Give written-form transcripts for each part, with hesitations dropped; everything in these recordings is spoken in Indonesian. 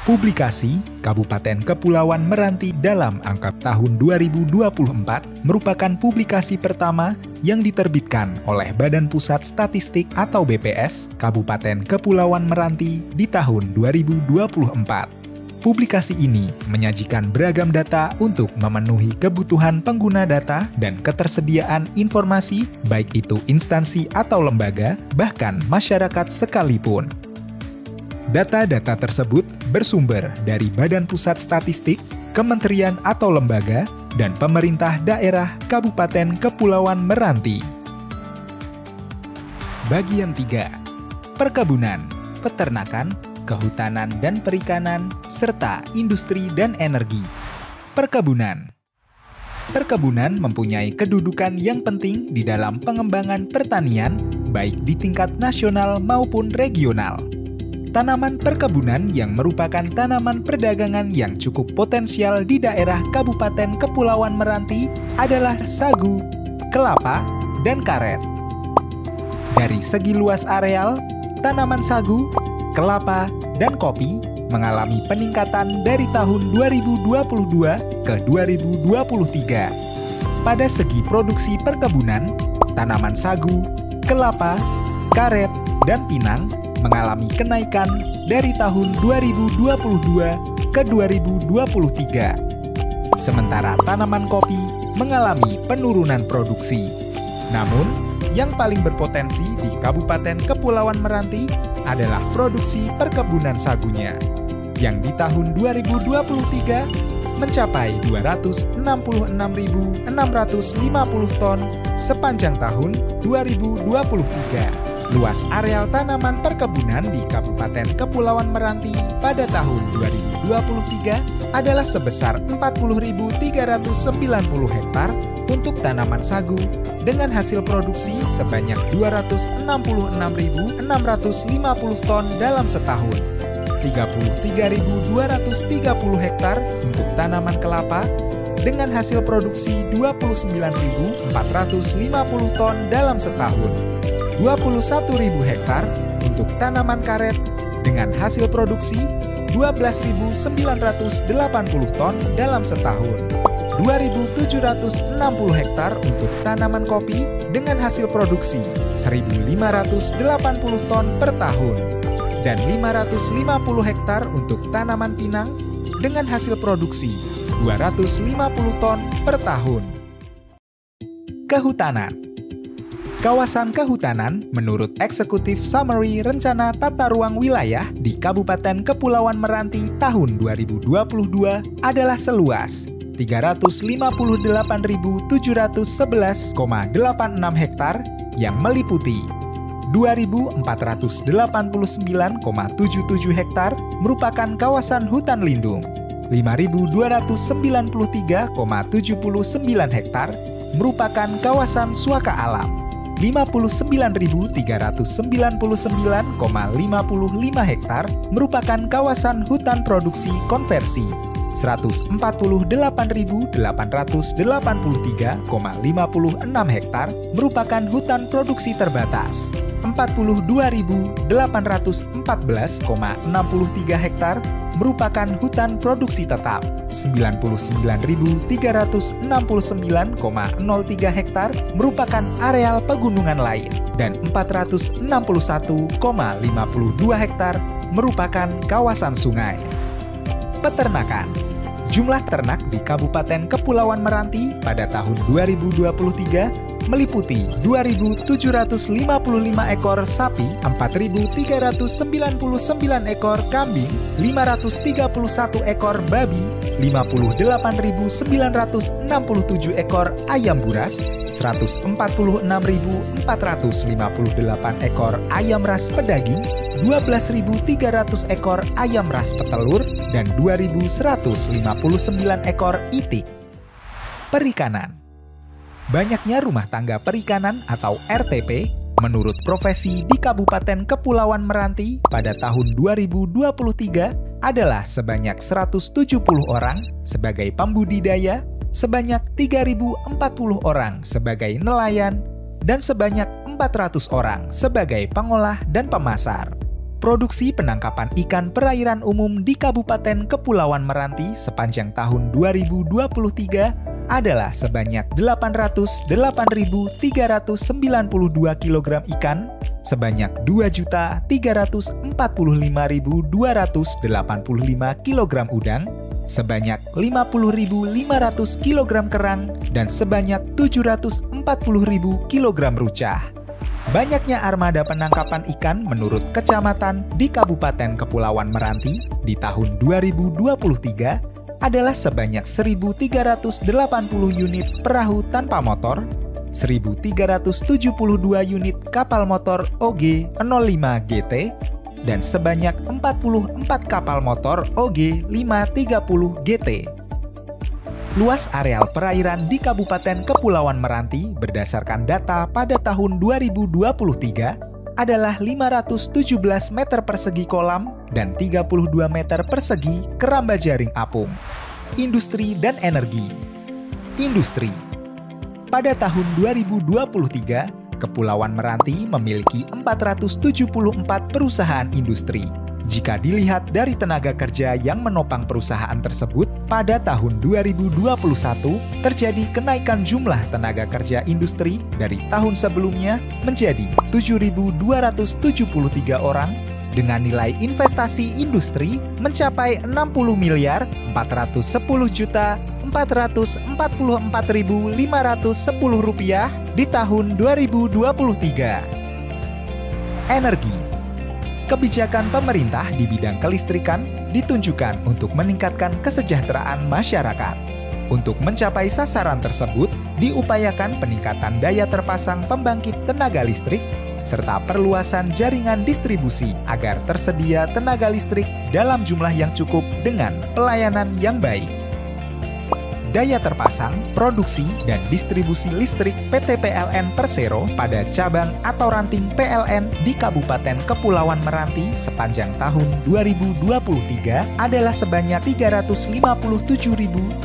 Publikasi Kabupaten Kepulauan Meranti dalam Angkap tahun 2024 merupakan publikasi pertama yang diterbitkan oleh Badan Pusat Statistik atau BPS Kabupaten Kepulauan Meranti di tahun 2024. Publikasi ini menyajikan beragam data untuk memenuhi kebutuhan pengguna data dan ketersediaan informasi, baik itu instansi atau lembaga, bahkan masyarakat sekalipun. Data-data tersebut bersumber dari Badan Pusat Statistik, kementerian atau lembaga, dan pemerintah daerah Kabupaten Kepulauan Meranti. Bagian 3. Perkebunan, peternakan, kehutanan dan perikanan, serta industri dan energi. Perkebunan. Perkebunan mempunyai kedudukan yang penting di dalam pengembangan pertanian, baik di tingkat nasional maupun regional. Tanaman perkebunan yang merupakan tanaman perdagangan yang cukup potensial di daerah Kabupaten Kepulauan Meranti adalah sagu, kelapa, dan karet. Dari segi luas areal, tanaman sagu, kelapa, dan kopi mengalami peningkatan dari tahun 2022 ke 2023. Pada segi produksi perkebunan, tanaman sagu, kelapa, karet, dan pinang mengalami kenaikan dari tahun 2022 ke 2023. Sementara tanaman kopi mengalami penurunan produksi. Namun, yang paling berpotensi di Kabupaten Kepulauan Meranti adalah produksi perkebunan sagunya, yang di tahun 2023 mencapai 266.650 ton sepanjang tahun 2023. Luas areal tanaman perkebunan di Kabupaten Kepulauan Meranti pada tahun 2023 adalah sebesar 40.390 hektar untuk tanaman sagu dengan hasil produksi sebanyak 266.650 ton dalam setahun, 33.230 hektar untuk tanaman kelapa dengan hasil produksi 29.450 ton dalam setahun, 21.000 hektar untuk tanaman karet dengan hasil produksi 12.980 ton dalam setahun, 2.760 hektar untuk tanaman kopi dengan hasil produksi 1.580 ton per tahun, dan 550 hektar untuk tanaman pinang dengan hasil produksi 250 ton per tahun. Kehutanan. Kawasan kehutanan menurut Eksekutif Summary Rencana Tata Ruang Wilayah di Kabupaten Kepulauan Meranti tahun 2022 adalah seluas 358.711,86 hektar yang meliputi 2.489,77 hektar merupakan kawasan hutan lindung, 5.293,79 hektar merupakan kawasan suaka alam, 59.399,55 hektar merupakan kawasan hutan produksi konversi, 148.883,56 hektar merupakan hutan produksi terbatas, 42.814,63 hektar merupakan hutan produksi tetap, 99.369,03 hektar merupakan areal pegunungan lain, dan 461,52 hektar merupakan kawasan sungai. Peternakan. Jumlah ternak di Kabupaten Kepulauan Meranti pada tahun 2023 meliputi 2.755 ekor sapi, 4.399 ekor kambing, 531 ekor babi, 58.967 ekor ayam buras, 146.458 ekor ayam ras pedaging, 12.300 ekor ayam ras petelur, dan 2.159 ekor itik. Perikanan. Banyaknya rumah tangga perikanan atau RTP menurut profesi di Kabupaten Kepulauan Meranti pada tahun 2023 adalah sebanyak 170 orang sebagai pembudidaya, sebanyak 3.040 orang sebagai nelayan, dan sebanyak 400 orang sebagai pengolah dan pemasar. Produksi penangkapan ikan perairan umum di Kabupaten Kepulauan Meranti sepanjang tahun 2023 adalah sebanyak 808.392 kg ikan, sebanyak 2.345.285 kg udang, sebanyak 50.500 kg kerang, dan sebanyak 740.000 kg rucah. Banyaknya armada penangkapan ikan menurut kecamatan di Kabupaten Kepulauan Meranti di tahun 2023 adalah sebanyak 1.380 unit perahu tanpa motor, 1.372 unit kapal motor OG-05 GT, dan sebanyak 44 kapal motor OG-530 GT. Luas areal perairan di Kabupaten Kepulauan Meranti berdasarkan data pada tahun 2023 adalah 517 meter persegi kolam dan 32 meter persegi keramba jaring apung. Industri dan energi. Industri. Pada tahun 2023, Kepulauan Meranti memiliki 474 perusahaan industri. Jika dilihat dari tenaga kerja yang menopang perusahaan tersebut, pada tahun 2021 terjadi kenaikan jumlah tenaga kerja industri dari tahun sebelumnya menjadi 7.273 orang dengan nilai investasi industri mencapai 60.410.444.510 rupiah di tahun 2023. Energi. Kebijakan pemerintah di bidang kelistrikan ditunjukkan untuk meningkatkan kesejahteraan masyarakat. Untuk mencapai sasaran tersebut, diupayakan peningkatan daya terpasang pembangkit tenaga listrik, serta perluasan jaringan distribusi agar tersedia tenaga listrik dalam jumlah yang cukup dengan pelayanan yang baik. Daya terpasang, produksi, dan distribusi listrik PT PLN Persero pada cabang atau ranting PLN di Kabupaten Kepulauan Meranti sepanjang tahun 2023 adalah sebanyak 357.766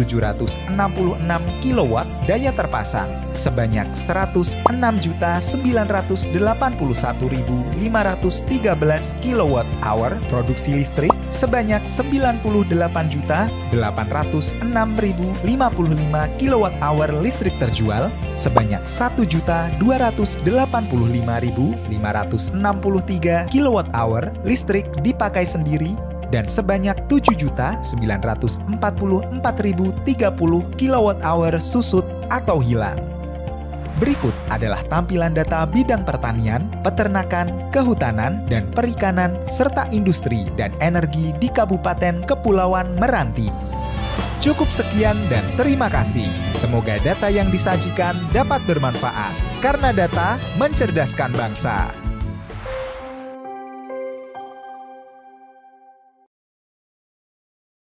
kW daya terpasang, sebanyak 106.981.513 kWh produksi listrik, sebanyak 98.800.805.055 kWh listrik terjual, sebanyak 1.285.563 kWh listrik dipakai sendiri, dan sebanyak 7.944.030 kWh susut atau hilang. Berikut adalah tampilan data bidang pertanian, peternakan, kehutanan, dan perikanan, serta industri dan energi di Kabupaten Kepulauan Meranti. Cukup sekian dan terima kasih. Semoga data yang disajikan dapat bermanfaat, karena data mencerdaskan bangsa.